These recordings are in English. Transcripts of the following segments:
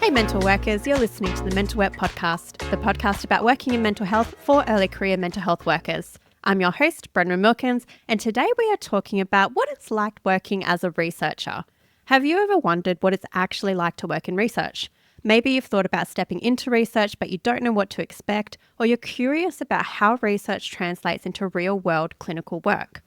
Hey mental workers, you're listening to the Mental Work Podcast, the podcast about working in mental health for early career mental health workers. I'm your host, Bronwyn Milkins, and today we are talking about what it's like working as a researcher. Have you ever wondered what it's actually like to work in research? Maybe you've thought about stepping into research, but you don't know what to expect, or you're curious about how research translates into real-world clinical work.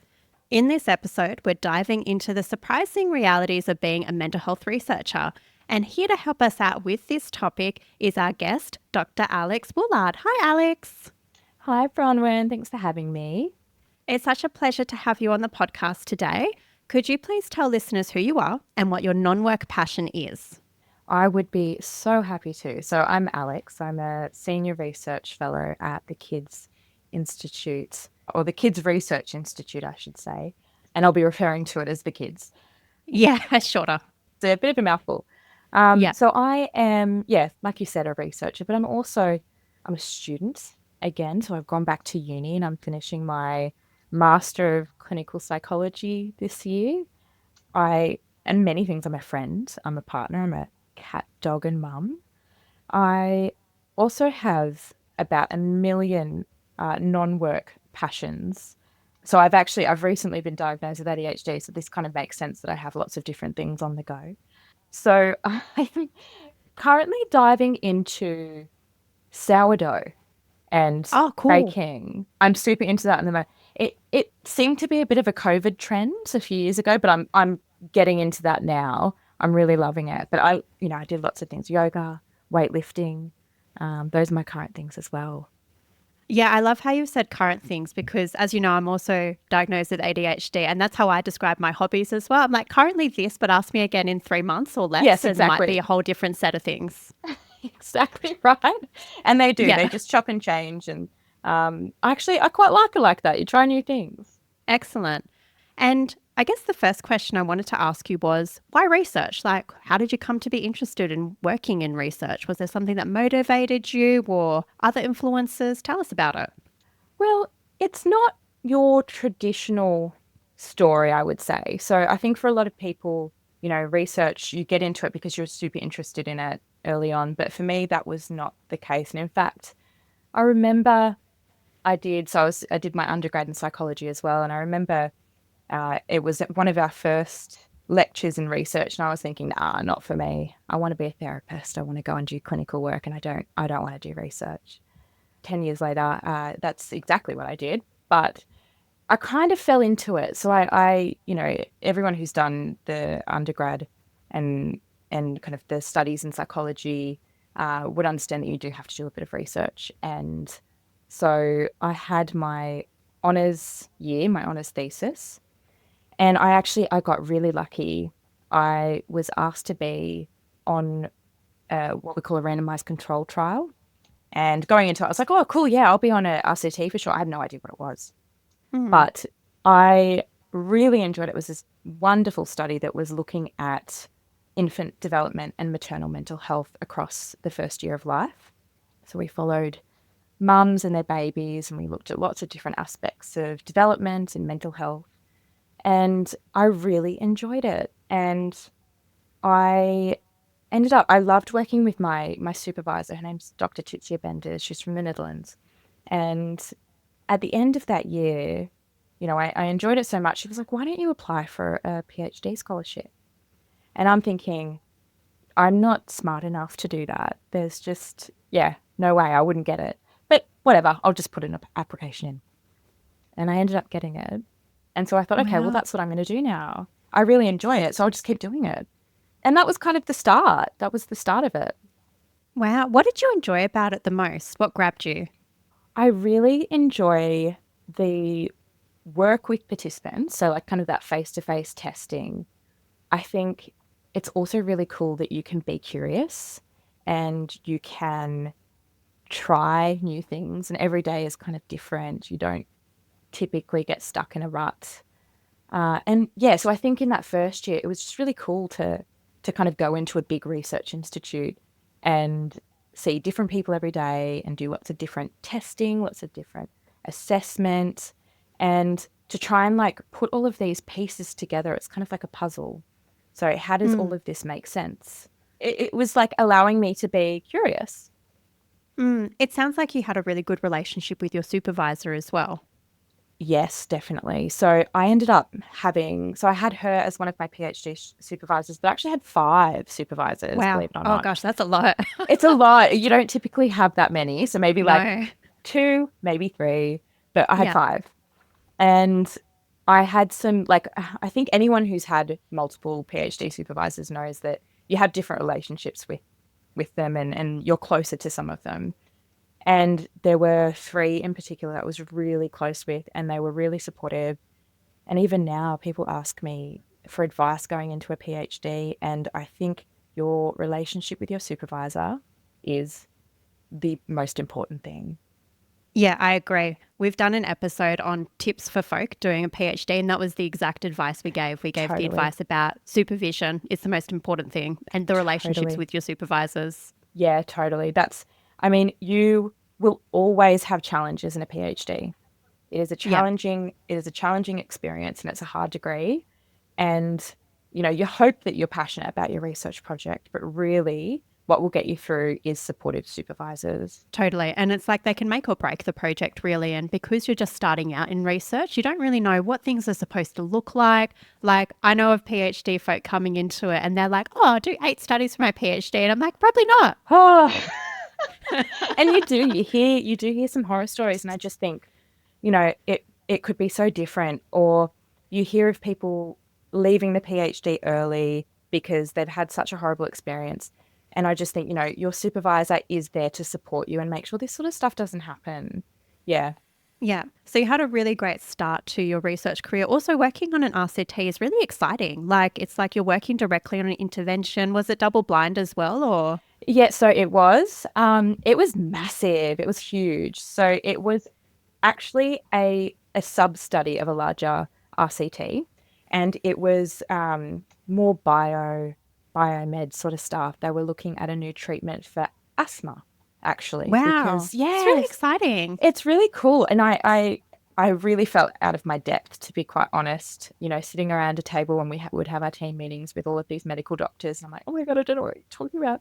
In this episode, we're diving into the surprising realities of being a mental health researcher. And here to help us out with this topic is our guest, Dr Alix Woolard. Hi, Alex. Hi, Bronwyn. Thanks for having me. It's such a pleasure to have you on the podcast today. Could you please tell listeners who you are and what your non-work passion is? I would be so happy to. So I'm Alex. I'm a senior research fellow at the Kids Institute, or the Kids Research Institute, I should say. And I'll be referring to it as the Kids. Yeah, shorter. It's a bit of a mouthful. So I am, like you said, a researcher, but I'm a student again. So I've gone back to uni and I'm finishing my Master of Clinical Psychology this year. And many things. I'm a friend, I'm a partner, I'm a cat, dog and mum. I also have about a million non-work passions. So I've recently been diagnosed with ADHD, so this kind of makes sense that I have lots of different things on the go. So I'm currently diving into sourdough and baking. I'm super into that in the moment. It seemed to be a bit of a COVID trend a few years ago, but I'm getting into that now. I'm really loving it. But I did lots of things: yoga, weightlifting. Those are my current things as well. Yeah, I love how you said current things because, as you know, I'm also diagnosed with ADHD, and that's how I describe my hobbies as well. I'm like, currently this, but ask me again in 3 months or less. Yes, exactly. It might be a whole different set of things. Exactly right. And they do. Yeah. They just chop and change. And actually, I quite like it like that. You try new things. Excellent. And I guess the first question I wanted to ask you was, why research? Like, how did you come to be interested in working in research? Was there something that motivated you or other influences? Tell us about it. Well, it's not your traditional story, I would say. So I think for a lot of people, research, you get into it because you're super interested in it early on. But for me, that was not the case. And in fact, I remember I did my undergrad in psychology as well. And I remember it was one of our first lectures in research, and I was thinking, not for me. I want to be a therapist. I want to go and do clinical work, and I don't want to do research. 10 years later, that's exactly what I did, but I kind of fell into it. So I everyone who's done the undergrad and kind of the studies in psychology would understand that you do have to do a bit of research. And so I had my honours year, my honours thesis. And I got really lucky. I was asked to be on what we call a randomized control trial. And going into it, I was like, oh, cool, yeah, I'll be on a RCT for sure. I had no idea what it was. But I really enjoyed it. It was this wonderful study that was looking at infant development and maternal mental health across the first year of life. So we followed mums and their babies, and we looked at lots of different aspects of development and mental health. And I really enjoyed it. And I loved working with my supervisor. Her name's Dr Titsia Bender. She's from the Netherlands. And at the end of that year, I enjoyed it so much. She was like, why don't you apply for a PhD scholarship? And I'm thinking, I'm not smart enough to do that. There's just, no way, I wouldn't get it. But whatever, I'll just put an application in. And I ended up getting it. And so I thought, okay, well, that's what I'm going to do now. I really enjoy it, so I'll just keep doing it. And that was kind of the start. That was the start of it. Wow. What did you enjoy about it the most? What grabbed you? I really enjoy the work with participants, so like kind of that face-to-face testing. I think it's also really cool that you can be curious and you can try new things, and every day is kind of different. You don't typically get stuck in a rut. So I think in that first year, it was just really cool to kind of go into a big research institute and see different people every day and do lots of different testing, lots of different assessment, and to try and like put all of these pieces together. It's kind of like a puzzle. So how does all of this make sense? it was like allowing me to be curious. It sounds like you had a really good relationship with your supervisor as well. Yes, definitely. So I ended up I had her as one of my PhD supervisors, but I actually had 5 supervisors, Wow. believe it or Oh not. gosh, that's a lot. It's a lot. You don't typically have that many. So maybe like No. 2, maybe 3, but I had Yeah. 5. And I had some, like, I think anyone who's had multiple PhD supervisors knows that you have different relationships with them, and you're closer to some of them. And there were 3 in particular that I was really close with, and they were really supportive. And even now, people ask me for advice going into a PhD, and I think your relationship with your supervisor is the most important thing. Yeah, I agree. We've done an episode on tips for folk doing a PhD, and that was the exact advice we gave. We gave the Totally. advice about supervision is the most important thing and the relationships Totally. with your supervisors. Yeah, totally. I mean, you will always have challenges in a PhD. Yeah. It is a challenging experience, and it's a hard degree. And, you hope that you're passionate about your research project, but really what will get you through is supportive supervisors. Totally. And it's like they can make or break the project, really. And because you're just starting out in research, you don't really know what things are supposed to look like. Like, I know of PhD folk coming into it and they're like, oh, I'll do 8 studies for my PhD. And I'm like, probably not. Oh, and you do hear some horror stories. And I just think, it could be so different. Or you hear of people leaving the PhD early because they've had such a horrible experience. And I just think, your supervisor is there to support you and make sure this sort of stuff doesn't happen. Yeah. Yeah. So you had a really great start to your research career. Also, working on an RCT is really exciting. Like, it's like you're working directly on an intervention. Was it double blind as well, or? Yeah, so it was. It was massive. It was huge. So it was actually a sub study of a larger RCT, and it was more biomed sort of stuff. They were looking at a new treatment for asthma, actually, Wow. because It's really yes, exciting. it's really cool. And I really felt out of my depth, to be quite honest, sitting around a table when we would have our team meetings with all of these medical doctors. And I'm like, oh my God, I don't know what you're talking about.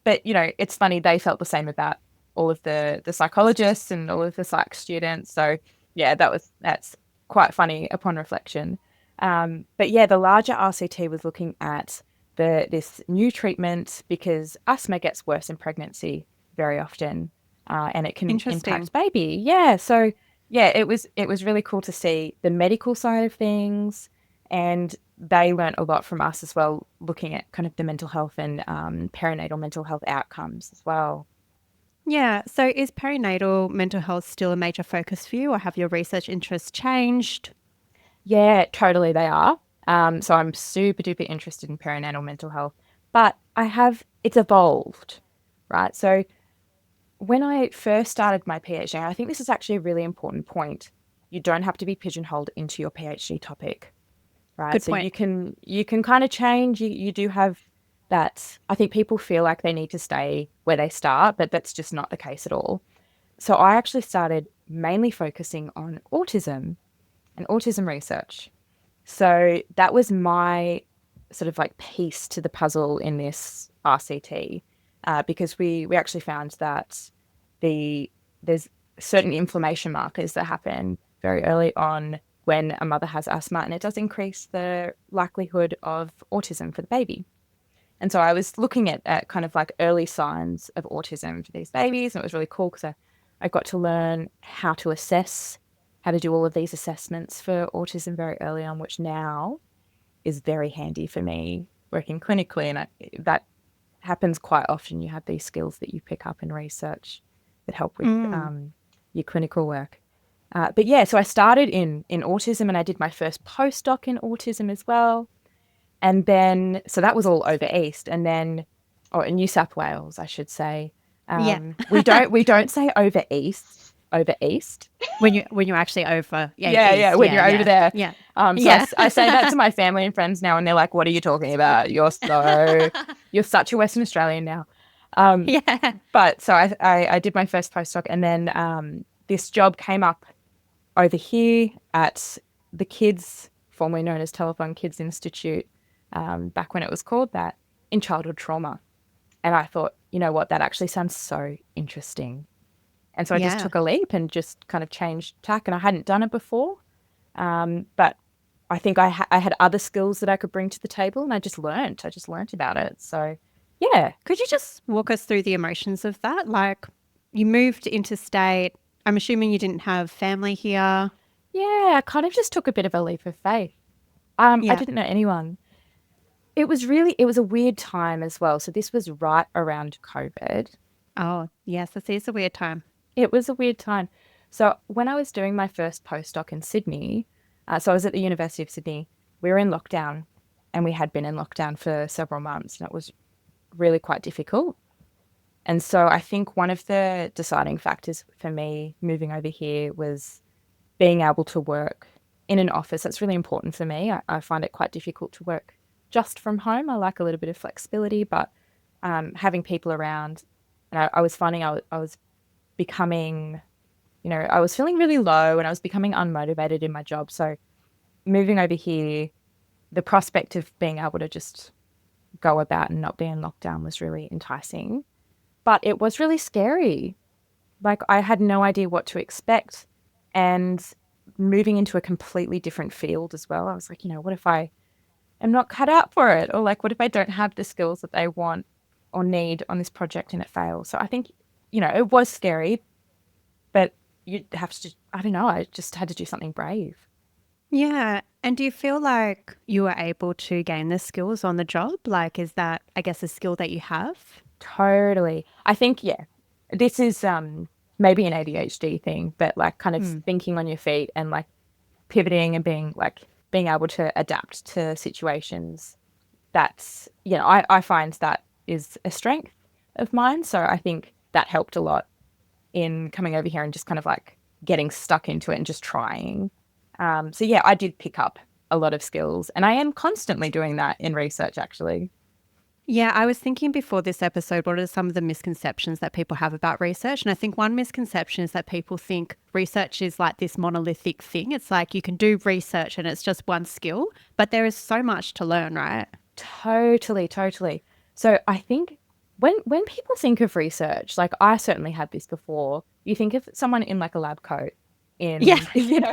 But, it's funny. They felt the same about all of the psychologists and all of the psych students. So, yeah, that's quite funny upon reflection. But yeah, the larger RCT was looking at this new treatment because asthma gets worse in pregnancy very often, and it can Interesting. impact baby. Yeah, so yeah, it was really cool to see the medical side of things, and they learnt a lot from us as well, looking at kind of the mental health and perinatal mental health outcomes as well. Yeah. So is perinatal mental health still a major focus for you, or have your research interests changed? Yeah, totally, they are. So I'm super duper interested in perinatal mental health, but it's evolved, right? So when I first started my PhD, I think this is actually a really important point. You don't have to be pigeonholed into your PhD topic, right? Good So point. you can kind of change. You do have that. I think people feel like they need to stay where they start, but that's just not the case at all. So I actually started mainly focusing on autism and autism research. So that was my sort of like piece to the puzzle in this RCT, because we actually found that there's certain inflammation markers that happen very early on when a mother has asthma, and it does increase the likelihood of autism for the baby. And so I was looking at kind of like early signs of autism for these babies, and it was really cool because I got to learn how to do all of these assessments for autism very early on, which now is very handy for me working clinically. And that happens quite often. You have these skills that you pick up in research that help with Mm. your clinical work. But yeah, so I started in autism, and I did my first postdoc in autism as well. And then, so that was all over East, and then, or in New South Wales, I should say. Yeah. We don't say over East. When you're actually over, yeah, Yeah, east. when Yeah, you're over yeah, there. yeah, So I, yeah. I say that to my family and friends now, and they're like, "What are you talking about? You're such a Western Australian now." Um, Yeah. but so I did my first postdoc, and then this job came up over here at the Kids, formerly known as Telephone Kids Institute, back when it was called that. in childhood trauma. And I thought, you know what, that actually sounds so interesting. And so I just Yeah. took a leap and just kind of changed tack. And I hadn't done it before. But I think I had other skills that I could bring to the table, and I just learned. About it. So, yeah. Could you just walk us through the emotions of that? Like, you moved interstate. I'm assuming you didn't have family here. Yeah, I kind of just took a bit of a leap of faith. I Yeah. didn't know anyone. It was a weird time as well. So this was right around COVID. Oh, yes, this is a weird time. It was a weird time. So when I was doing my first postdoc in Sydney, so I was at the University of Sydney, we were in lockdown, and we had been in lockdown for several months, and it was really quite difficult. And so I think one of the deciding factors for me moving over here was being able to work in an office. That's really important for me. I find it quite difficult to work just from home. I like a little bit of flexibility, but having people around, and I was finding I was becoming, I was feeling really low, and I was becoming unmotivated in my job. So moving over here, the prospect of being able to just go about and not be in lockdown was really enticing. But it was really scary. Like, I had no idea what to expect. And moving into a completely different field as well, I was like, what if I am not cut out for it? Or like, what if I don't have the skills that they want or need on this project and it fails? So I think, it was scary, but you have to, I don't know, I just had to do something brave. Yeah. And do you feel like you were able to gain the skills on the job? Like, is that, I guess, a skill that you have? Totally. I think, yeah, this is maybe an ADHD thing, but like kind of thinking on your feet and like pivoting and being able to adapt to situations. That's, I find that is a strength of mine. So I think that helped a lot in coming over here and just kind of like getting stuck into it and just trying. So yeah, I did pick up a lot of skills, and I am constantly doing that in research, actually. Yeah, I was thinking before this episode, what are some of the misconceptions that people have about research? And I think one misconception is that people think research is like this monolithic thing. It's like you can do research and it's just one skill, but there is so much to learn, right? Totally, totally. So I think when people think of research, like I certainly had this before, you think of someone in like a lab coat in,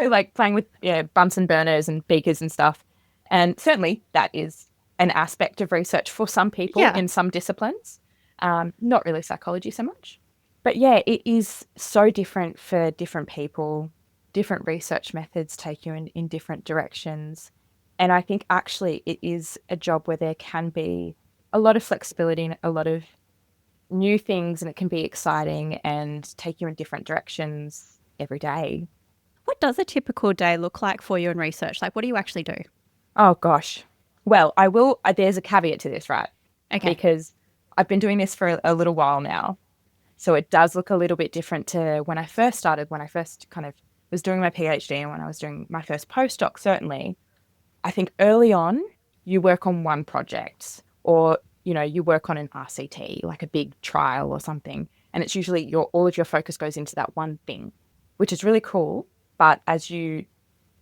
like playing with Bunsen burners and beakers and stuff. And certainly that is an aspect of research for some people in some disciplines, not really psychology so much. But yeah, it is so different for different people. Different research methods take you in different directions. And I think actually it is a job where there can be a lot of flexibility and a lot of new things, and it can be exciting and take you in different directions every day. What does a typical day look like for you in research? Like, what do you actually do? Oh, gosh. Well, there's a caveat to this, right? Okay. Because I've been doing this for a little while now. So it does look a little bit different to when I first started, when I first kind of was doing my PhD and when I was doing my first postdoc, certainly. I think early on, you work on one project, or, you work on an RCT, like a big trial or something. And it's usually all of your focus goes into that one thing, which is really cool. But as you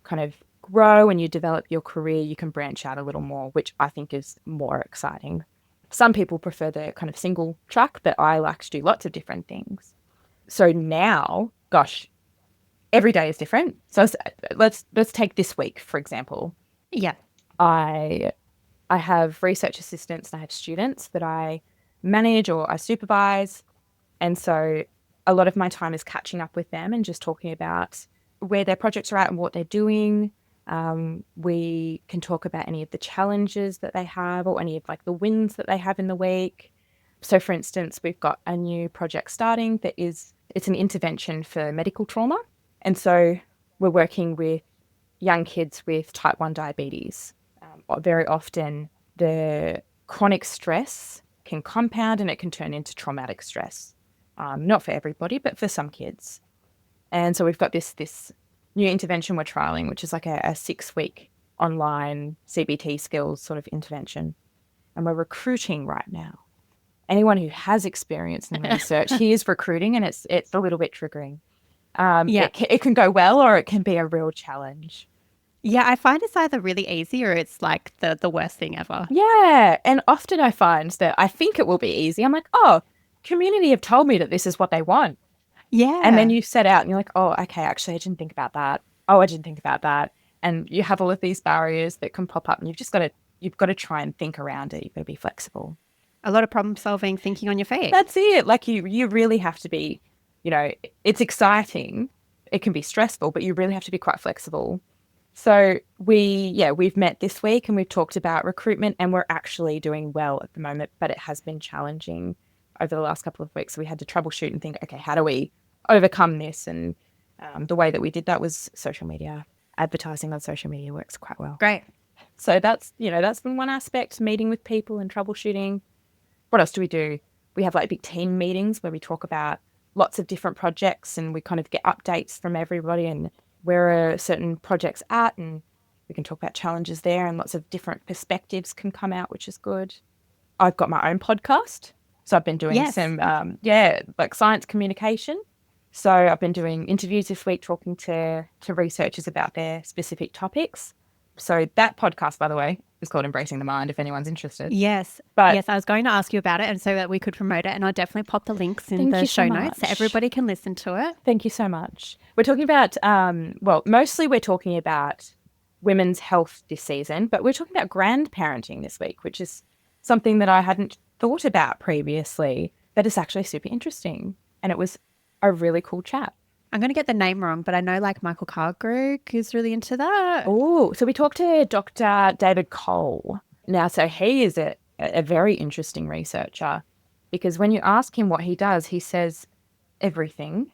kind of grow and you develop your career, you can branch out a little more, which I think is more exciting. Some people prefer the kind of single track, but I like to do lots of different things. So now, gosh, every day is different. So let's take this week, for example. Yeah. I have research assistants and I have students that I manage or I supervise. And so a lot of my time is catching up with them and just talking about where their projects are at and what they're doing. We can talk about any of the challenges that they have or any of like the wins that they have in the week. So for instance, we've got a new project starting it's an intervention for medical trauma. And so we're working with young kids with type 1 diabetes. Very often the chronic stress can compound and it can turn into traumatic stress. Not for everybody, but for some kids. And so we've got this new intervention we're trialing, which is like a 6-week online CBT skills sort of intervention. And we're recruiting right now. Anyone who has experience in research, he is recruiting, and it's a little bit triggering. It can go well or it can be a real challenge. Yeah, I find it's either really easy or it's like the worst thing ever. Yeah. And often I find that I think it will be easy. I'm like, oh, community have told me that this is what they want. Yeah. And then you set out and you're like, oh, okay, actually, I didn't think about that. Oh, I didn't think about that. And you have all of these barriers that can pop up and you've got to try and think around it. You've got to be flexible. A lot of problem solving, thinking on your feet. That's it. Like you really have to be, it's exciting. It can be stressful, but you really have to be quite flexible. So we've met this week and we've talked about recruitment and we're actually doing well at the moment, but it has been challenging over the last couple of weeks. So we had to troubleshoot and think, okay, how do we overcome this? And the way that we did that was social media. Advertising on social media works quite well. Great. So that's been one aspect, meeting with people and troubleshooting. What else do we do? We have like big team meetings where we talk about lots of different projects and we kind of get updates from everybody and where are certain projects at, and we can talk about challenges there and lots of different perspectives can come out, which is good. I've got my own podcast. So I've been doing some, like science communication. So I've been doing interviews this week talking to researchers about their specific topics. So that podcast, by the way, is called Embracing the Mind, if anyone's interested. Yes. But yes, I was going to ask you about it and so that we could promote it. And I'll definitely pop the links in the show notes so everybody can listen to it. Thank you so much. We're talking about, mostly we're talking about women's health this season, but we're talking about grandparenting this week, which is something that I hadn't thought about previously, but it's actually super interesting. And it was a really cool chat. I'm going to get the name wrong, but I know like Michael Cargrew is really into that. Oh, so we talked to Dr. David Cole. Now, so he is a very interesting researcher because when you ask him what he does, he says everything.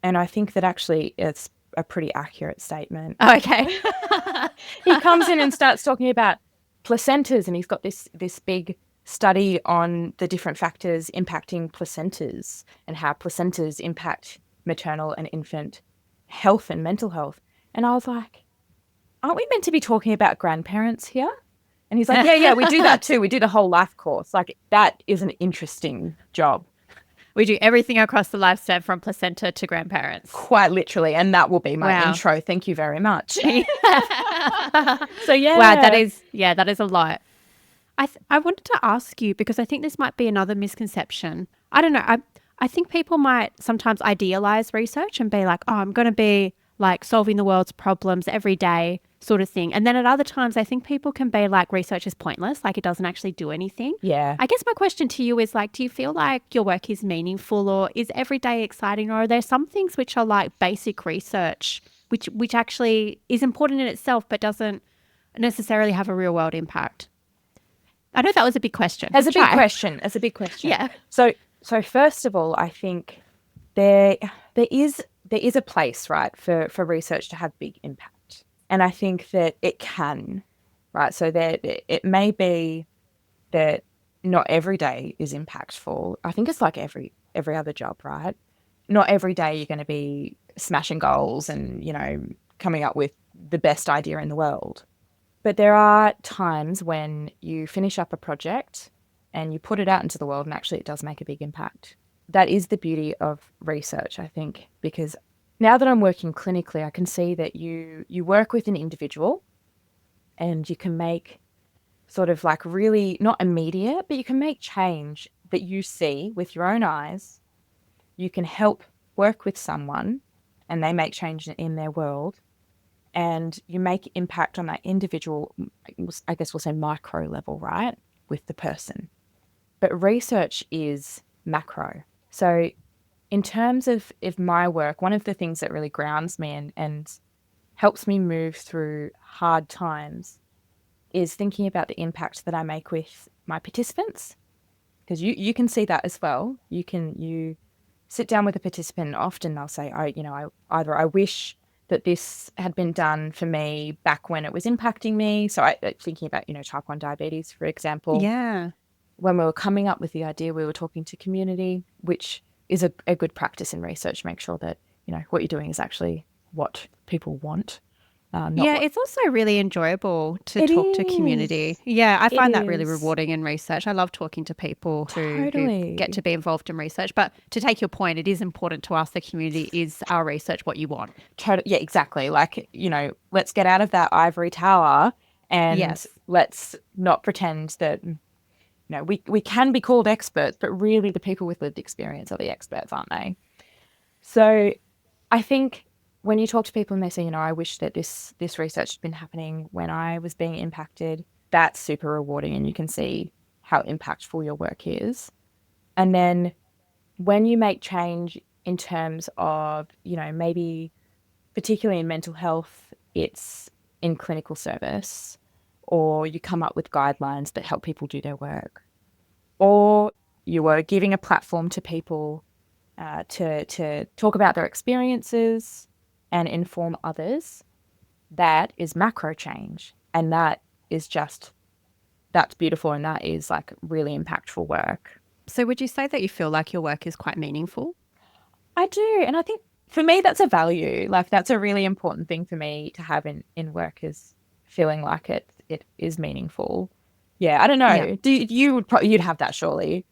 And I think that actually it's a pretty accurate statement. Oh, okay. He comes in and starts talking about placentas and he's got this big study on the different factors impacting placentas and how placentas impact maternal and infant health and mental health. And I was like, aren't we meant to be talking about grandparents here? And he's like, yeah, we do that too. We do the whole life course. Like that is an interesting job. We do everything across the life step from placenta to grandparents. Quite literally. And that will be my intro. Thank you very much. So yeah. Wow, that is a lot. I wanted to ask you because I think this might be another misconception. I don't know. I think people might sometimes idealize research and be like, oh, I'm going to be like solving the world's problems every day sort of thing. And then at other times, I think people can be like, research is pointless, like it doesn't actually do anything. Yeah. I guess my question to you is like, do you feel like your work is meaningful or is every day exciting, or are there some things which are like basic research, which actually is important in itself but doesn't necessarily have a real world impact? I know that was a big question. That's a big question. Yeah. So first of all, I think there is a place, right, for research to have big impact. And I think that it can, right? So that it may be that not every day is impactful. I think it's like every other job, right? Not every day you're going to be smashing goals and, coming up with the best idea in the world. But there are times when you finish up a project and you put it out into the world and actually it does make a big impact. That is the beauty of research, I think, because now that I'm working clinically, I can see that you work with an individual and you can make sort of like really not immediate, but you can make change that you see with your own eyes. You can help work with someone and they make change in their world and you make impact on that individual, I guess we'll say micro level, right, with the person. But research is macro. So in terms of my work, one of the things that really grounds me and helps me move through hard times is thinking about the impact that I make with my participants. Because you can see that as well. You sit down with a participant and often they'll say, I wish that this had been done for me back when it was impacting me. So thinking about, type 1 diabetes, for example. Yeah. When we were coming up with the idea, we were talking to community, which is a good practice in research. Make sure that, what you're doing is actually what people want. Not Yeah, what it's also really enjoyable to it talk to community. is. Yeah, I It find that really is. rewarding in research. I love talking to people who get to Totally. be involved in research. But to take your point, it is important to ask the community, is our research what you want? Yeah, exactly. Like, let's get out of that ivory tower and Yes. let's not pretend that, we can be called experts, but really the people with lived experience are the experts, aren't they? So I think when you talk to people and they say, I wish that this research had been happening when I was being impacted, that's super rewarding and you can see how impactful your work is. And then when you make change in terms of, maybe particularly in mental health, it's in clinical service, or you come up with guidelines that help people do their work, or you are giving a platform to people to talk about their experiences and inform others, that is macro change. And that's beautiful. And that is like really impactful work. So would you say that you feel like your work is quite meaningful? I do. And I think for me, that's a value. Like that's a really important thing for me to have in work, is feeling like it is meaningful. Yeah, I don't Yeah. know. You'd have that surely.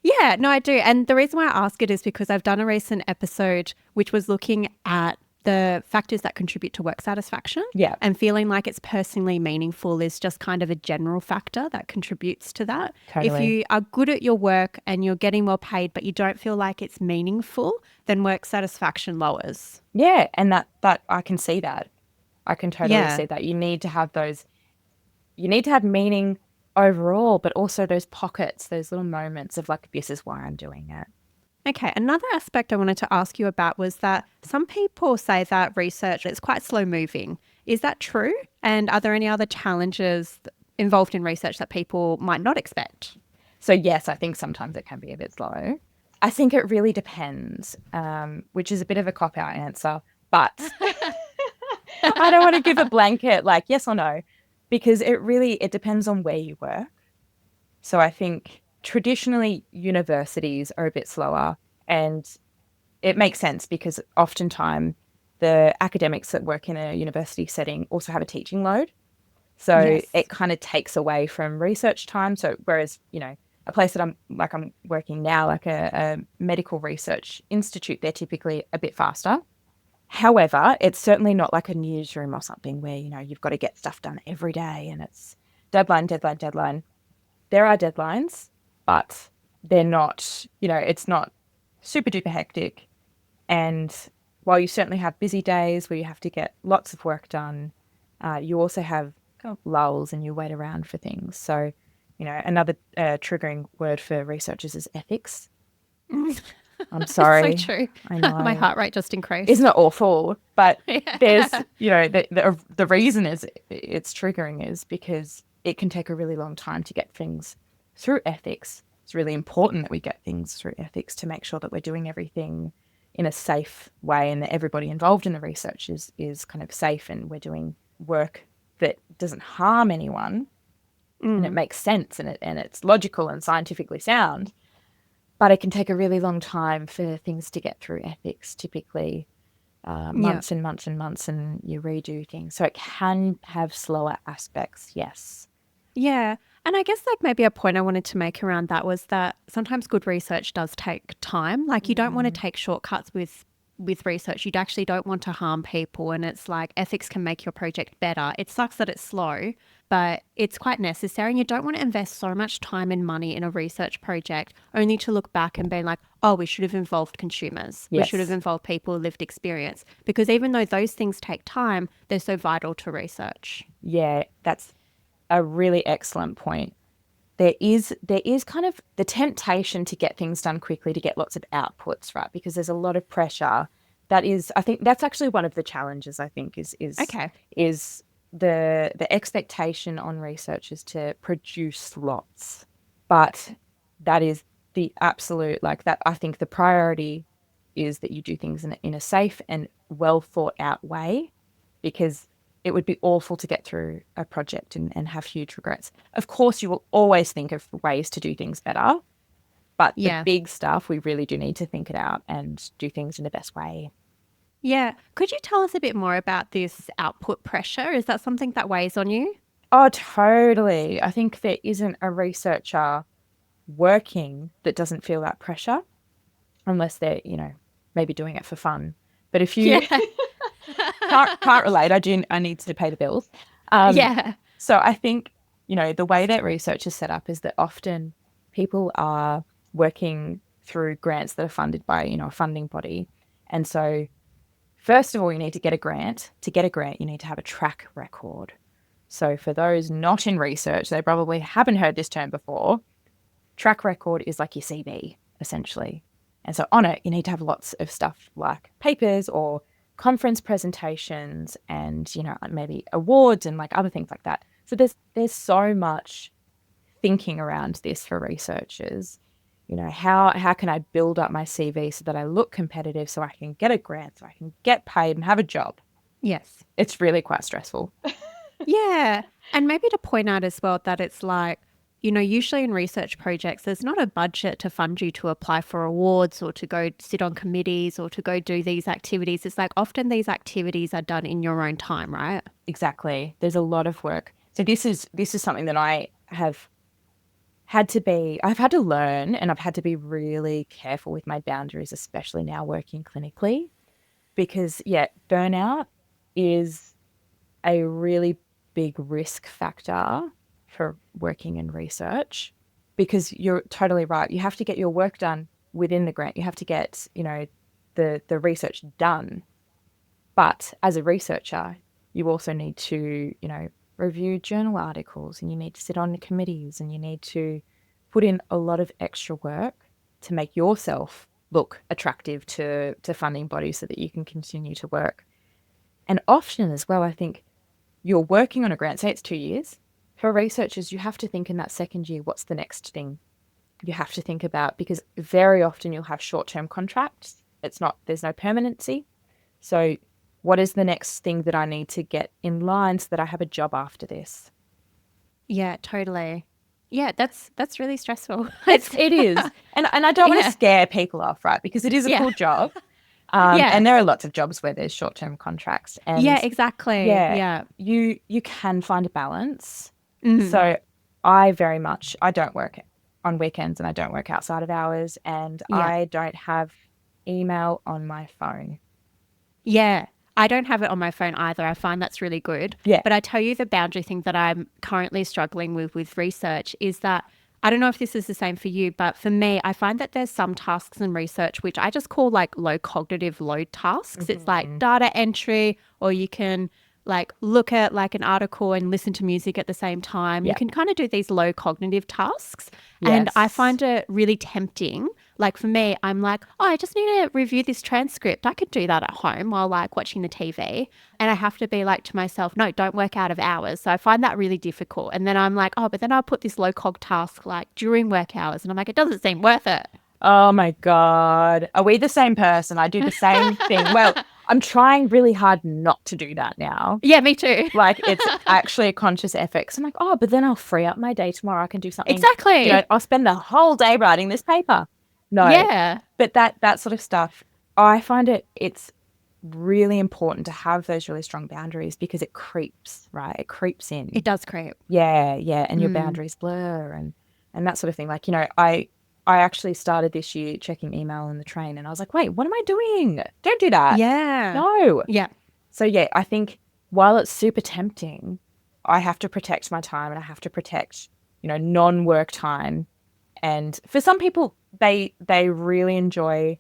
Yeah, no, I do. And the reason why I ask it is because I've done a recent episode which was looking at the factors that contribute to work satisfaction. Yeah, And feeling like it's personally meaningful is just kind of a general factor that contributes to that. If totally. you are good at your work and you're getting well paid, but you don't feel like it's meaningful, then work satisfaction lowers. Yeah, and that I can see that. I can totally Yeah. see that. You need to have meaning overall, but also those pockets, those little moments of like, this is why I'm doing it. Okay, another aspect I wanted to ask you about was that some people say that research is quite slow moving. Is that true? And are there any other challenges involved in research that people might not expect? So yes, I think sometimes it can be a bit slow. I think it really depends, which is a bit of a cop-out answer, but I don't want to give a blanket like yes or no, because it depends on where you work. So I think traditionally universities are a bit slower, and it makes sense because oftentimes the academics that work in a university setting also have a teaching load. So Yes. it kind of takes away from research time. So whereas, a place that I'm working now, like a medical research institute, they're typically a bit faster. However, it's certainly not like a newsroom or something where, you've got to get stuff done every day and it's deadline, deadline, deadline. There are deadlines, but they're not, it's not super duper hectic. And while you certainly have busy days where you have to get lots of work done, you also have lulls and you wait around for things. So, another triggering word for researchers is ethics. I'm sorry. So true. I know. My heart rate just increased. Isn't it awful? But Yeah. there's, the reason is it's triggering is because it can take a really long time to get things through ethics. It's really important that we get things through ethics to make sure that we're doing everything in a safe way and that everybody involved in the research is kind of safe and we're doing work that doesn't harm anyone and it makes sense and it's logical and scientifically sound. But it can take a really long time for things to get through ethics, typically months and months and months, and you redo things. So it can have slower aspects, yes. Yeah. And I guess like maybe a point I wanted to make around that was that sometimes good research does take time. Like you don't want to take shortcuts with research. You actually don't want to harm people, and it's like ethics can make your project better. It sucks that it's slow, but it's quite necessary. And you don't want to invest so much time and money in a research project only to look back and be like, oh, we should have involved consumers. We should have Yes. involved people with lived experience. Because even though those things take time, they're so vital to research. Yeah, that's a really excellent point. There is kind of the temptation to get things done quickly, to get lots of outputs, right? Because there's a lot of pressure. I think that's actually one of the challenges, I think, Okay. is the expectation on researchers to produce lots. But that is the absolute, like that, I think the priority is that you do things in a safe and well thought out way, because it would be awful to get through a project and have huge regrets. Of course, you will always think of ways to do things better, but the Yeah. big stuff, we really do need to think it out and do things in the best way. Yeah. Could you tell us a bit more about this output pressure? Is that something that weighs on you? Oh, totally. I think there isn't a researcher working that doesn't feel that pressure unless they're, maybe doing it for fun. But if you Yeah. can't relate, I need to pay the bills. Yeah. So I think, the way that research is set up is that often people are working through grants that are funded by, a funding body. And so first of all, you need to get a grant. To get a grant, you need to have a track record. So for those not in research, they probably haven't heard this term before. Track record is like your CV, essentially. And so on it, you need to have lots of stuff like papers or conference presentations and, maybe awards and like other things like that. So there's so much thinking around this for researchers. How can I build up my CV so that I look competitive so I can get a grant, so I can get paid and have a job? Yes. It's really quite stressful. Yeah. And maybe to point out as well that it's like, usually in research projects, there's not a budget to fund you to apply for awards or to go sit on committees or to go do these activities. It's like often these activities are done in your own time, right? Exactly. There's a lot of work. So this is something that I've had to learn, and I've had to be really careful with my boundaries, especially now working clinically, because burnout is a really big risk factor for working in research, because you're totally right. You have to get your work done within the grant. You have to get, the research done. But as a researcher, you also need to, review journal articles, and you need to sit on committees, and you need to put in a lot of extra work to make yourself look attractive to funding bodies so that you can continue to work. And often as well, I think you're working on a grant, say it's 2 years. For researchers, you have to think in that second year, what's the next thing you have to think about? Because very often you'll have short-term contracts. There's no permanency. So what is the next thing that I need to get in line so that I have a job after this? Yeah, totally. Yeah, that's really stressful. It is. And I don't want to scare people off, right? Because it is a cool job. And there are lots of jobs where there's short-term contracts. And exactly. Yeah. You can find a balance. Mhm. So I don't work on weekends, and I don't work outside of hours, and I don't have email on my phone. Yeah. I don't have it on my phone either. I find that's really good. Yeah. But I tell you, the boundary thing that I'm currently struggling with research is that I don't know if this is the same for you, but for me, I find that there's some tasks in research which I just call like low cognitive load tasks. It's like data entry, or you can like look at like an article and listen to music at the same time. You can kind of do these low cognitive tasks. And I find it really tempting. Like for me, I'm like, oh, I just need to review this transcript. I could do that at home while like watching the TV. And I have to be like to myself, no, don't work out of hours. So I find that really difficult. And then I'm like, oh, but then I'll put this low cog task like during work hours. And I'm like, it doesn't seem worth it. Oh my God. Are we the same person? I do the same thing. Well, I'm trying really hard not to do that now. Yeah, me too. Like it's actually a conscious effort. 'Cause I'm like, oh, but then I'll free up my day tomorrow. I can do something. Exactly. I'll spend the whole day writing this paper. No. Yeah. But that sort of stuff, I find it's really important to have those really strong boundaries, because it creeps, right? It creeps in. It does creep. Yeah. And your boundaries blur and that sort of thing. Like, I actually started this year checking email in the train, and I was like, wait, what am I doing? Don't do that. Yeah. No. Yeah. So I think while it's super tempting, I have to protect my time, and I have to protect, non-work time. And for some people, they really enjoy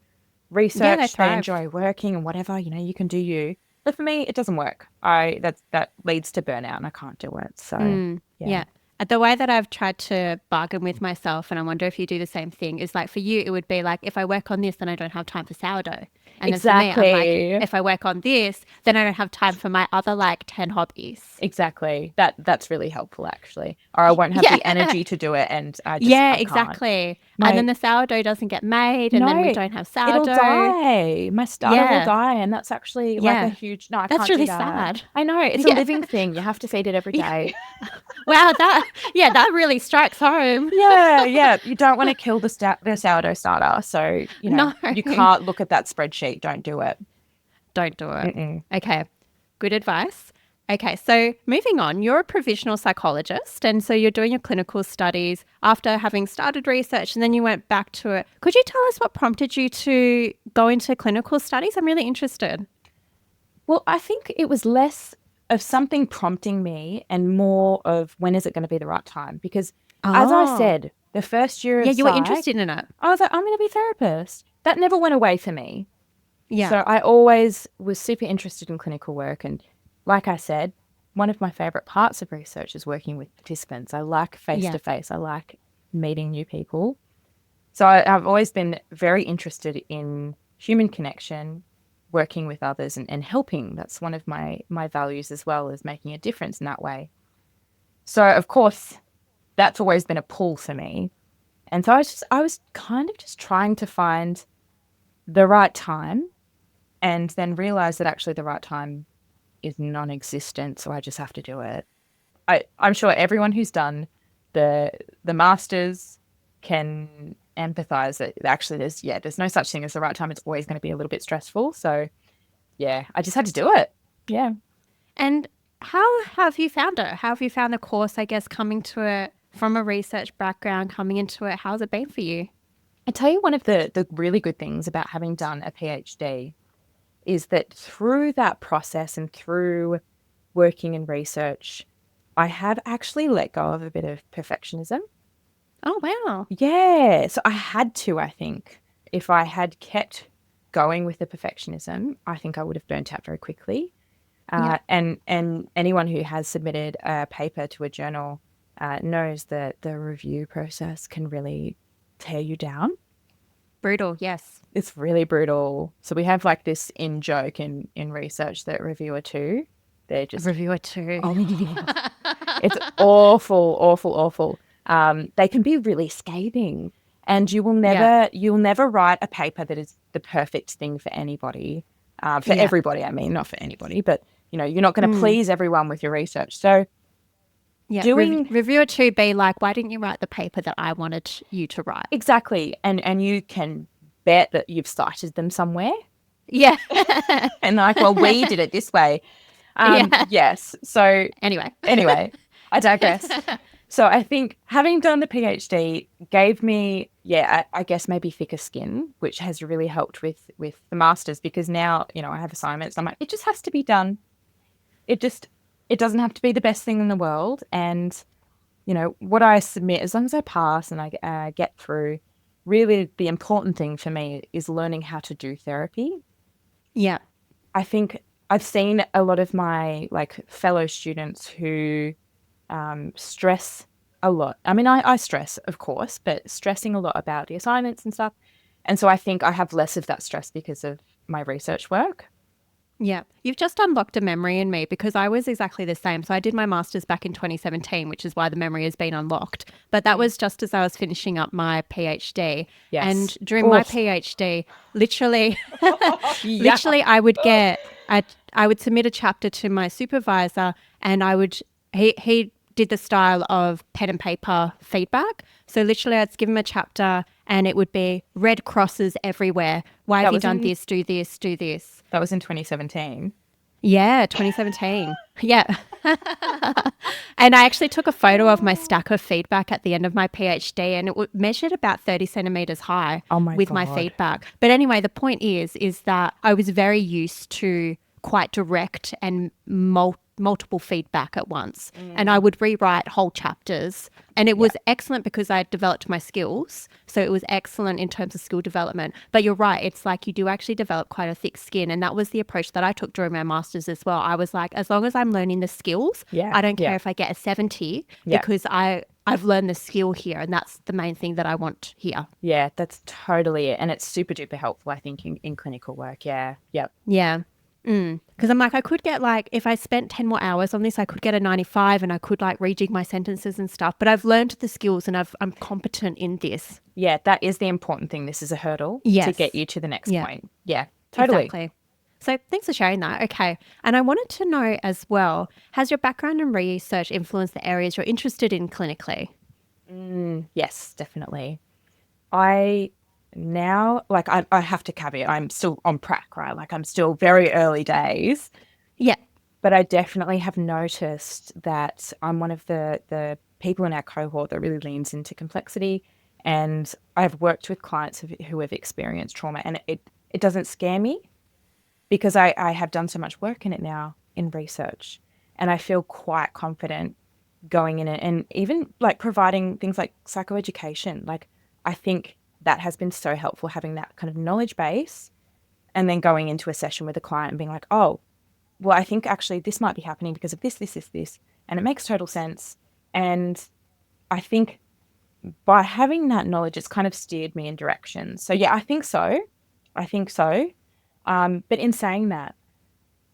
research, they enjoy working and whatever, you can do you. But for me, it doesn't work. That leads to burnout, and I can't do it. So yeah. The way that I've tried to bargain with myself, and I wonder if you do the same thing, is like for you, it would be like, if I work on this, then I don't have time for sourdough. And exactly. Then for me, I'm like, if I work on this, then I don't have time for my other like 10 hobbies. Exactly. That's really helpful, actually. Or I won't have the energy to do it, and I can't. Exactly. And then the sourdough doesn't get made, and then we don't have sourdough. It'll die. My starter will die, and that's actually like a huge. No, I that's can't really do that. sad. I know, it's a living thing. You have to feed it every day. Wow, that really strikes home. Yeah. You don't want to kill the sourdough starter, so you No. can't look at that spreadsheet. Don't do it. don't do it. Mm-mm. Okay, good advice. Okay, so moving on, you're a provisional psychologist, and so you're doing your clinical studies after having started research, and then you went back to it. Could you tell us what prompted you to go into clinical studies? I'm really interested. Well, I think it was less of something prompting me and more of when is it going to be the right time? Because as I said, the first year of Yeah, you were psych, interested in it. I was like, I'm going to be a therapist. That never went away for me. Yeah. So I always was super interested in clinical work. And like I said, one of my favorite parts of research is working with participants. I like face-to-face. I like meeting new people. So I've always been very interested in human connection, working with others and helping. That's one of my values as well, is making a difference in that way. So, of course, that's always been a pull for me. And so I was kind of just trying to find the right time and then realize that actually the right time is non-existent, so I just have to do it. I'm sure everyone who's done the masters can empathize that actually there's no such thing as the right time. It's always going to be a little bit stressful. So yeah, I just had to do it. Yeah. And how have you found it? How have you found the course, I guess, coming to it from a research background, coming into it? How's it been for you? I tell you, one of the really good things about having done a PhD is that through that process and through working in research, I have actually let go of a bit of perfectionism. Oh, wow. Yeah. So I had to, I think. If I had kept going with the perfectionism, I think I would have burnt out very quickly. And anyone who has submitted a paper to a journal knows that the review process can really tear you down. Brutal, yes. It's really brutal. So we have like this in joke in research that reviewer two, they're just Reviewer two. it's awful, awful, awful. They can be really scathing, and you'll never write a paper that is the perfect thing for anybody, for everybody. I mean, not for anybody, but you're not going to please everyone with your research. So reviewer two be like, why didn't you write the paper that I wanted you to write? Exactly, and you can bet that you've cited them somewhere. Yeah, and like, well, we did it this way. Yes. So anyway, I digress. So I think having done the PhD gave me, I guess maybe thicker skin, which has really helped with the masters, because now, I have assignments. I'm like, it just has to be done. It doesn't have to be the best thing in the world. And, what I submit, as long as I pass and I get through, really the important thing for me is learning how to do therapy. Yeah. I think I've seen a lot of my fellow students who stress a lot. I mean, I stress, of course, but stressing a lot about the assignments and stuff. And so I think I have less of that stress because of my research work. Yeah. You've just unlocked a memory in me, because I was exactly the same. So I did my master's back in 2017, which is why the memory has been unlocked. But that was just as I was finishing up my PhD. Yes. And during my PhD, literally, I would submit a chapter to my supervisor, and he did the style of pen and paper feedback. So literally I'd give him a chapter and it would be red crosses everywhere. Why have you done this? Do this, do this. That was in 2017. Yeah, 2017. Yeah. And I actually took a photo of my stack of feedback at the end of my PhD, and it measured about 30 centimeters high with my feedback. But anyway, the point is that I was very used to quite direct and multiple feedback at once. And I would rewrite whole chapters, and it was excellent because I developed my skills. So it was excellent in terms of skill development. But you're right, it's like you do actually develop quite a thick skin, and that was the approach that I took during my master's as well. I was like, as long as I'm learning the skills, I don't care if I get a 70 because I've learned the skill here, and that's the main thing that I want here. Yeah, that's totally it. And it's super duper helpful, I think, in clinical work. Yeah. Yep. Yeah. Because I'm like, I could get if I spent 10 more hours on this, I could get a 95 and I could rejig my sentences and stuff. But I've learned the skills and I'm competent in this. Yeah, that is the important thing. This is a hurdle to get you to the next point. Yeah, totally. Exactly. So thanks for sharing that. Okay. And I wanted to know as well, has your background in research influenced the areas you're interested in clinically? Yes, definitely. I now, like I have to caveat, I'm still on prac, right? Like I'm still very early days. Yeah. But I definitely have noticed that I'm one of the people in our cohort that really leans into complexity. And I've worked with clients who have experienced trauma, and it doesn't scare me because I have done so much work in it now in research. And I feel quite confident going in it and even like providing things like psychoeducation. Like I think that has been so helpful having that kind of knowledge base and then going into a session with a client and being like, oh, well, I think actually this might be happening because of this, this, this, this. And it makes total sense. And I think by having that knowledge, it's kind of steered me in directions. So yeah, I think so. I think so. But in saying that,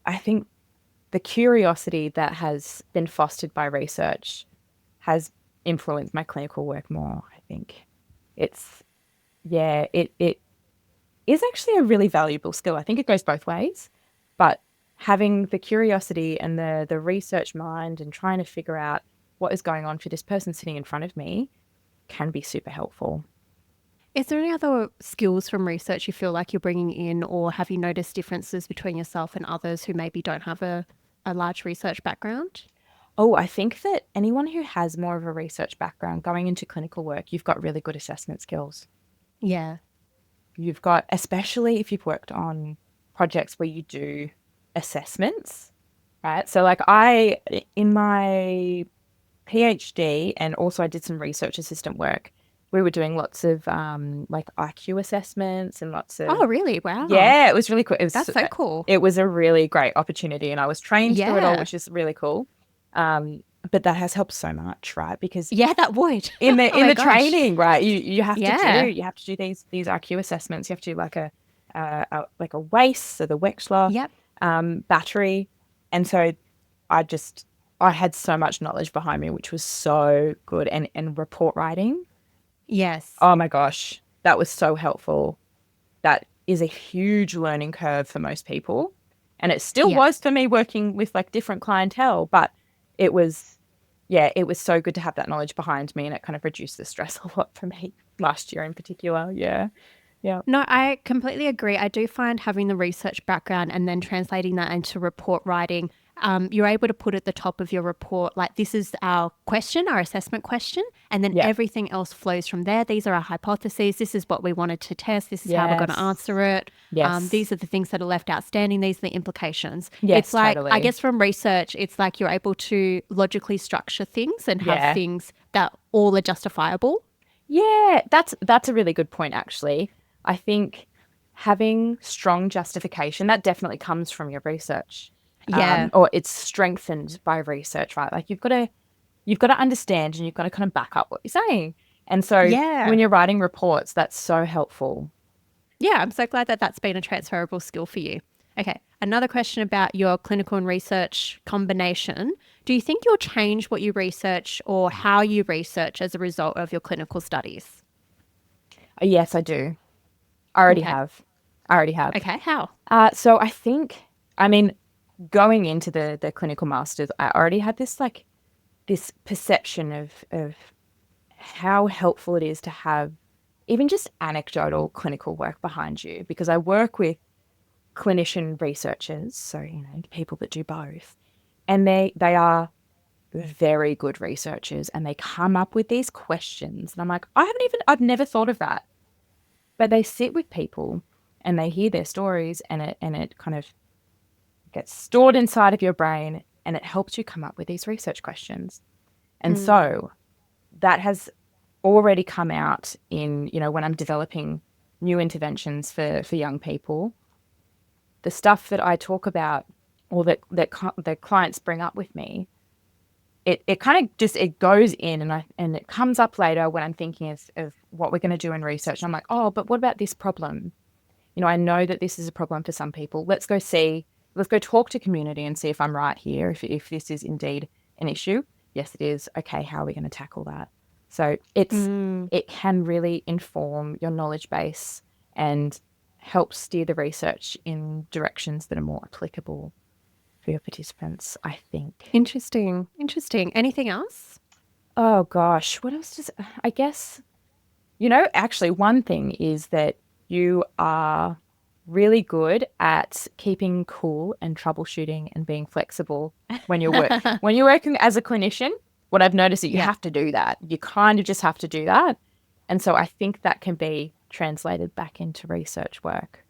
I think the curiosity that has been fostered by research has influenced my clinical work more. I think it's, yeah, it is actually a really valuable skill. I think it goes both ways, but having the curiosity and the research mind and trying to figure out what is going on for this person sitting in front of me can be super helpful. Is there any other skills from research you feel like you're bringing in, or have you noticed differences between yourself and others who maybe don't have a large research background? Oh, I think that anyone who has more of a research background going into clinical work, you've got really good assessment skills. Yeah. You've got, especially if you've worked on projects where you do assessments, right? So like in my PhD, and also I did some research assistant work, we were doing lots of like IQ assessments and lots of, Oh, really? Wow. yeah, it was really cool. That's so cool. It was a really great opportunity and I was trained through it all, Yeah. which is really cool. But that has helped so much, right? Because Yeah, that would. in the Oh in my the gosh. training, right, you have Yeah. to do these IQ assessments. You have to do like a WACE, so the Wechsler Yep. battery, and so I had so much knowledge behind me, which was so good, and report writing. Yes. Oh my gosh, that was so helpful. That is a huge learning curve for most people, and it still Yeah. was for me working with like different clientele, but it was. Yeah, it was so good to have that knowledge behind me, and it kind of reduced the stress a lot for me last year in particular. Yeah. Yeah. No, I completely agree. I do find having the research background and then translating that into report writing, you're able to put at the top of your report, like, this is our question, our assessment question, and then Yeah. everything else flows from there. These are our hypotheses. This is what we wanted to test. This is how we're going to Yes. answer it. Yes. These are the things that are left outstanding. These are the implications. Yes, It's like, totally. I guess from research, it's like you're able to logically structure things and have Yeah. things that all are justifiable. Yeah, that's a really good point, actually. I think having strong justification, that definitely comes from your research. Yeah. Or it's strengthened by research, right? Like you've got to understand and you've got to kind of back up what you're saying. And so Yeah. when you're writing reports, that's so helpful. Yeah, I'm so glad that that's been a transferable skill for you. Okay, another question about your clinical and research combination. Do you think you'll change what you research or how you research as a result of your clinical studies? Yes, I do. I already Okay. have. I already have. Okay, how? So I think, I mean, going into the clinical masters, I already had this perception of how helpful it is to have even just anecdotal clinical work behind you, because I work with clinician researchers, so people that do both, and they are very good researchers, and they come up with these questions, and I'm like, I've never thought of that, but they sit with people and they hear their stories, and it kind of gets stored inside of your brain, and it helps you come up with these research questions. And so that has already come out in, when I'm developing new interventions for young people. The stuff that I talk about or that the clients bring up with me, it kind of just, it goes in, and it comes up later when I'm thinking of what we're going to do in research. And I'm like, oh, but what about this problem? I know that this is a problem for some people. Let's go talk to community and see if I'm right here, if this is indeed an issue. Yes, it is. Okay, how are we going to tackle that? So it can really inform your knowledge base and help steer the research in directions that are more applicable for your participants, I think. Interesting. Anything else? Oh gosh, what else I guess Actually, one thing is that you are really good at keeping cool and troubleshooting and being flexible when when you're working as a clinician. What I've noticed is you have to do that. You kind of just have to do that. And so I think that can be translated back into research work.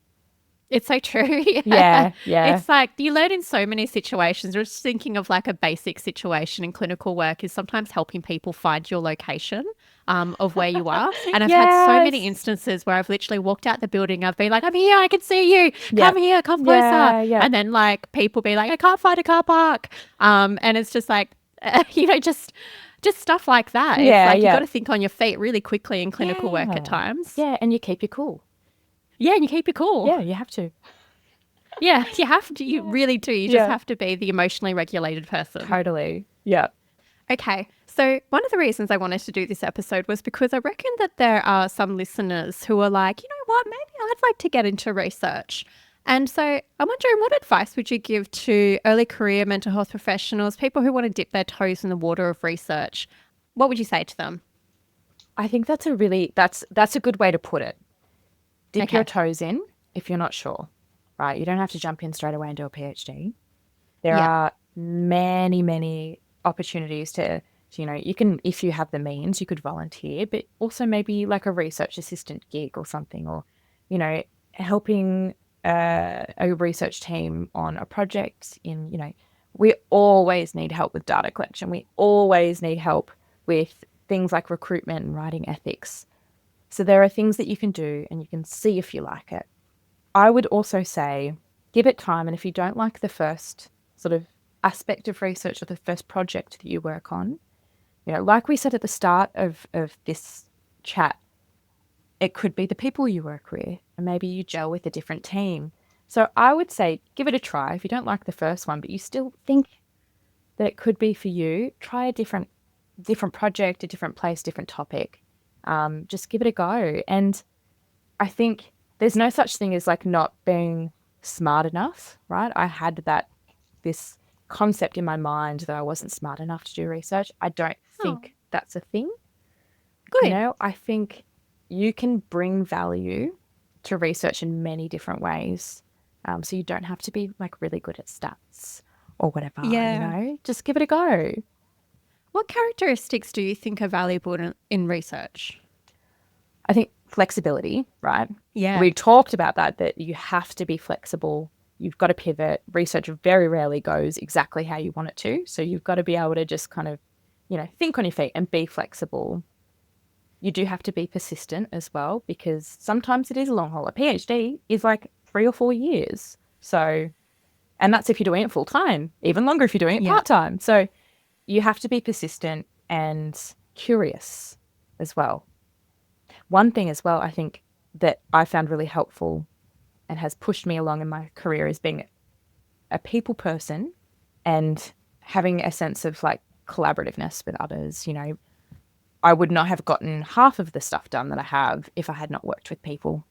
It's so true. Yeah. It's like you learn in so many situations. We're just thinking of like a basic situation in clinical work is sometimes helping people find your location of where you are. And I've had so many instances where I've literally walked out the building. I've been like, I'm here, I can see you. Come here, come closer. And then like people be like, I can't find a car park. And it's just like, just stuff like that. It's like you got to think on your feet really quickly in clinical work at times. Yeah, and you keep your cool. Yeah, and you keep it cool. Yeah, you have to. Yeah, you have to. You really do. You just have to be the emotionally regulated person. Totally. Yeah. Okay. So one of the reasons I wanted to do this episode was because I reckon that there are some listeners who are like, you know what, maybe I'd like to get into research. And so I'm wondering, what advice would you give to early career mental health professionals, people who want to dip their toes in the water of research? What would you say to them? I think that's a good way to put it. Dip your toes in if you're not sure, right? You don't have to jump in straight away and do a PhD. There are many, many opportunities to, you can, if you have the means, you could volunteer, but also maybe like a research assistant gig or something, or, helping a research team on a project we always need help with data collection. We always need help with things like recruitment and writing ethics. So there are things that you can do and you can see if you like it. I would also say give it time. And if you don't like the first sort of aspect of research or the first project that you work on, like we said at the start of this chat, it could be the people you work with, and maybe you gel with a different team. So I would say give it a try. If you don't like the first one, but you still think that it could be for you, try a different project, a different place, different topic. Just give it a go. And I think there's no such thing as like not being smart enough, right? I had this concept in my mind that I wasn't smart enough to do research. I don't think that's a thing. Good. I think you can bring value to research in many different ways. So you don't have to be like really good at stats or whatever, just give it a go. What characteristics do you think are valuable in research? I think flexibility, right? Yeah. We talked about that you have to be flexible. You've got to pivot. Research very rarely goes exactly how you want it to. So you've got to be able to just kind of, think on your feet and be flexible. You do have to be persistent as well, because sometimes it is a long haul. A PhD is like 3 or 4 years. So, and that's if you're doing it full time, even longer if you're doing it part time. So you have to be persistent and curious as well. One thing as well, I think that I found really helpful and has pushed me along in my career is being a people person and having a sense of like collaborativeness with others. I would not have gotten half of the stuff done that I have if I had not worked with people.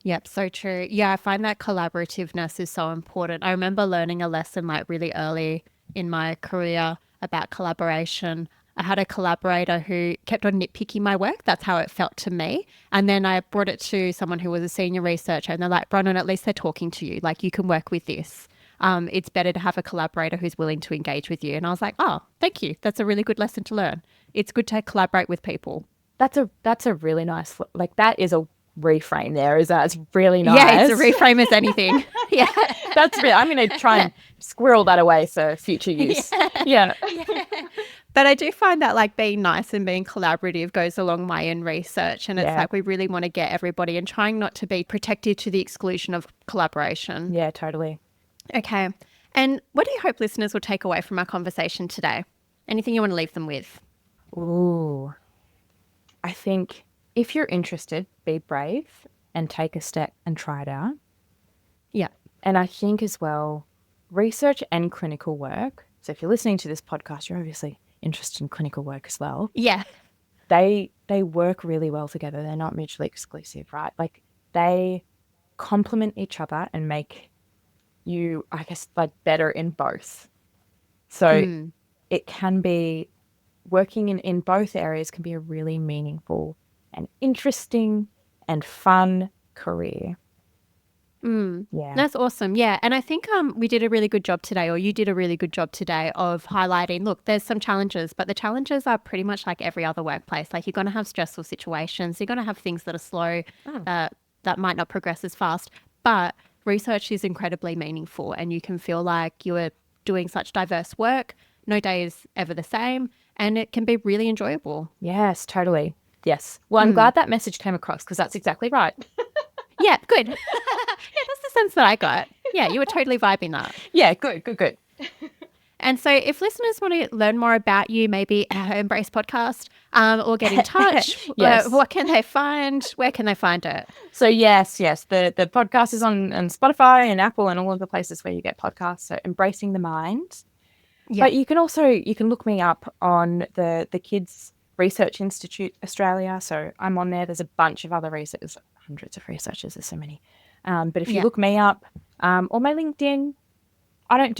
Yep, so true. Yeah, I find that collaborativeness is so important. I remember learning a lesson like really early in my career about collaboration. I had a collaborator who kept on nitpicking my work. That's how it felt to me. And then I brought it to someone who was a senior researcher, and they're like, Bronwyn, at least they're talking to you. Like, you can work with this. It's better to have a collaborator who's willing to engage with you. And I was like, oh, thank you. That's a really good lesson to learn. It's good to collaborate with people. That's a really nice, like that is a reframe there, is that? It's really nice. Yeah, it's a reframe as anything. Yeah. That's really, I'm going to try and squirrel that away for future use. Yeah. But I do find that like being nice and being collaborative goes a long way in research. And it's like we really want to get everybody and trying not to be protective to the exclusion of collaboration. Yeah, totally. Okay. And what do you hope listeners will take away from our conversation today? Anything you want to leave them with? Ooh, I think if you're interested, be brave and take a step and try it out. Yeah. And I think as well, research and clinical work. So if you're listening to this podcast, you're obviously interested in clinical work as well. Yeah. They work really well together. They're not mutually exclusive, right? Like they complement each other and make you, I guess, like better in both. So it can be working in both areas can be a really meaningful an interesting and fun career. Yeah. That's awesome. Yeah. And I think we did a really good job today, or you did a really good job today of highlighting, look, there's some challenges, but the challenges are pretty much like every other workplace. Like you're going to have stressful situations. You're going to have things that are slow, that might not progress as fast. But research is incredibly meaningful and you can feel like you are doing such diverse work. No day is ever the same and it can be really enjoyable. Yes, totally. Yes. Well, I'm glad that message came across because that's exactly right. Yeah, good. Yeah, that's the sense that I got. Yeah, you were totally vibing that. Yeah, good. And so if listeners want to learn more about you, maybe our Embrace podcast or get in touch, Yes. what can they find? Where can they find it? So yes, the podcast is on Spotify and Apple and all of the places where you get podcasts. So Embracing the Mind. Yeah. But you can look me up on the Kids Research Institute Australia. So I'm on there. There's a bunch of other researchers, hundreds of researchers. There's so many. But if you look me up or my LinkedIn, I don't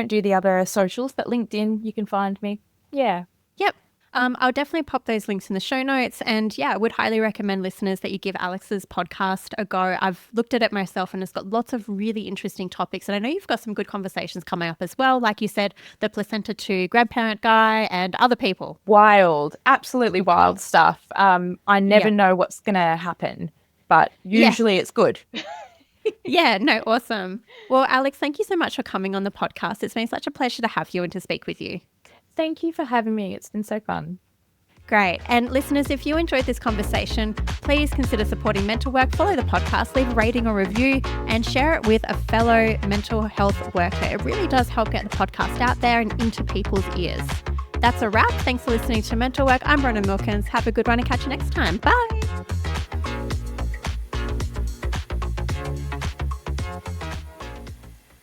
do the other socials, but LinkedIn you can find me. Yeah. Yep. I'll definitely pop those links in the show notes. And yeah, I would highly recommend listeners that you give Alix's podcast a go. I've looked at it myself and it's got lots of really interesting topics. And I know you've got some good conversations coming up as well. Like you said, the placenta to grandparent guy and other people. Wild, absolutely wild stuff. I never know what's going to happen, but usually it's good. Yeah, no, awesome. Well, Alix, thank you so much for coming on the podcast. It's been such a pleasure to have you and to speak with you. Thank you for having me. It's been so fun. Great. And listeners, if you enjoyed this conversation, please consider supporting Mental Work. Follow the podcast, leave a rating or review, and share it with a fellow mental health worker. It really does help get the podcast out there and into people's ears. That's a wrap. Thanks for listening to Mental Work. I'm Bronwyn Milkins. Have a good one and catch you next time. Bye.